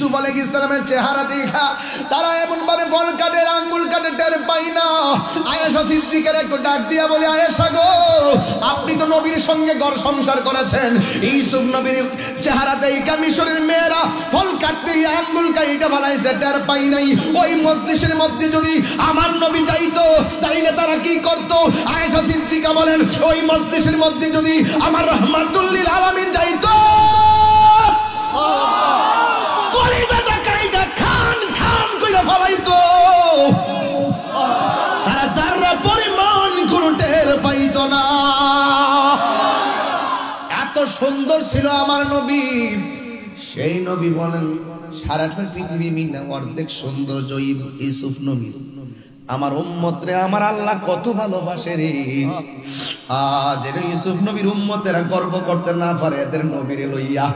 ইউসুফ আলাইহিস সালামের চেহারা দেখা তারা এমন ভাবে ফল কাটে আঙ্গুল কাটে টের পাই না। আয়েশা সিদ্দিকার একটু ডাক দিয়া বলে, আয়েশা গো, আপনি তো নবীর সঙ্গে ঘর সংসার করেছেন, ইউসুফ নবীর চেহারা দেখা মিশরের মেয়েরা ফল কাটতে আঙ্গুল কাইটা ফেলাইছে, টের পাই নাই। ওই মজলিসের মধ্যে যদি আমার নবী যাইতো তাইলে তারা কি করতো? আয়েশা সিদ্দিকা বলেন, ওই মজলিসের মধ্যে যদি আমার রাহমাতুল লিল আলামিন যাইতো, কলিজাটা কাইটা খান খান কইরা ফলাইতো, তারা যারা পরিমাণ কোন টের পাইতো না। এত সুন্দর ছিল আমার নবী। সেই নবী বলেন, সারাটা পৃথিবী মিলে অর্ধেক সৌন্দর্য ইউসুফ নবী। আমার উম্মত রে আমার আল্লাহ কত ভালোবাসে রে। আজ ইউসুফ নবীর উম্মতেরা গর্ব করতে না পারে এদের নবীর লইয়া।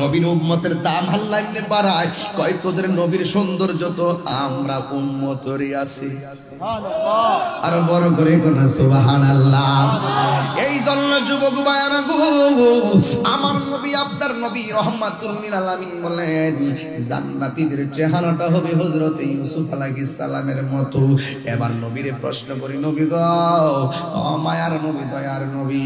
নবীর উম্মতের দাম আল্লাহ এমনি বাড়ায়, কয় তোদের নবীর সৌন্দর্য তো আমরা উম্মতরই আছি। আর বড় করে কোন সুবহানাল্লাহ। এই জন্য যুবক ভাইরা গো, আমার নবী আপনার নবী রাহমাতুল লিল আলামিন বলেন, জান্নাতীদের চেহারাটা হবে হযরত ইউসুফ আলাইহিস সালামের মতো। এবার নবীরে প্রশ্ন করি, নবী গো, মায়ার নবী, দয়ার নবী,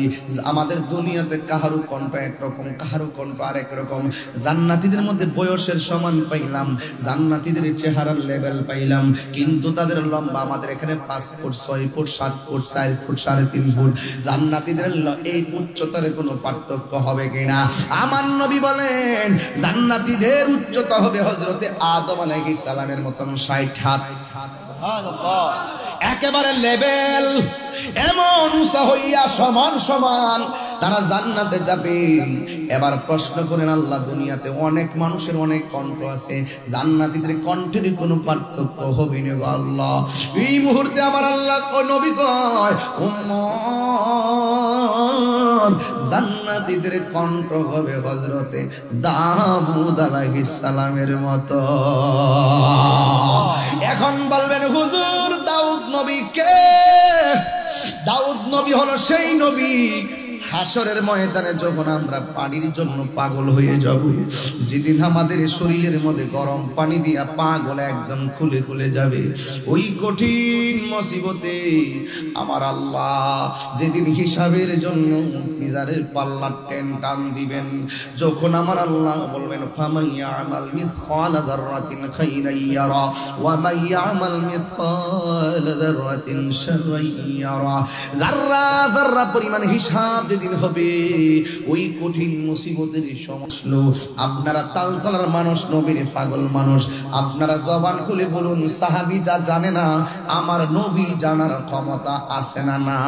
আমাদের দুনিয়াতে কাহারু কণ্ঠ একরকম, কাহারু কণ্ঠ আরেক রকম। জান্নাতীদের মধ্যে বয়সের সমান পাইলাম, জান্নাতীদের চেহারার লেভেল পাইলাম, কিন্তু তাদের লম্বা আমাদের এখানে 5 foot 6 foot 7 foot 4 foot 3.5 foot. জান্নাতীদের এই উচ্চতার কোনো পার্থক্য হবে কিনা? আমার নবী বলেন, জান্নাতীদের উচ্চতা হবে হযরতে আদম আলাইহিস সালামের মতন 60 হাত। একেবারে লেভেল, এমন উঁচা হইয়া সমান সমান তারা জান্নাতে যাবে। এবার প্রশ্ন করেন, আল্লাহ দুনিয়াতে অনেক মানুষের অনেক কণ্ঠ আছে, জান্নাতীদের কণ্ঠের কোনো পার্থক্য হবে না আল্লাহ। এই মুহূর্তে আমার আল্লাহ নবী কয়, উম্মত, জান্নাতীদের কণ্ঠ হবে হযরতে দাউদ আলাইহিস সালামের মতো। এখন বলবেন, হুজুর দাউদ নবী কে? দাউদ নবী হলো সেই নবী, হাসরের ময়দানে যখন আমরা পানির জন্য পাগল হয়ে যাব, যেদিন আমাদের শরীরের মধ্যে গরম পানি দিয়া পাগল একদম খুলে খুলে যাবে, ওই কঠিন মুসিবতে আমার আল্লাহ যেদিন হিসাবের জন্য মিজানের পাল্লা টান দিবেন, যখন আমার আল্লাহ বলবেন, ফামাইয়ামাল মিসকালা যাররাতিন খাইরান ইয়ারা ওয়া মাইয়ামাল মিসকালা যাররাতিন শাররান ইয়ারা, যাররা যাররা পরিমাণ হিসাব যেদিন হবে, ওই কঠিন মুসিবতের সমস্যা। আপনারা তালতলার মানুষ, নবীর পাগল মানুষ, আপনারা জবান খুলে বলুন, সাহাবী যা জানে না আমার নবী জানার ক্ষমতা আছে না? না।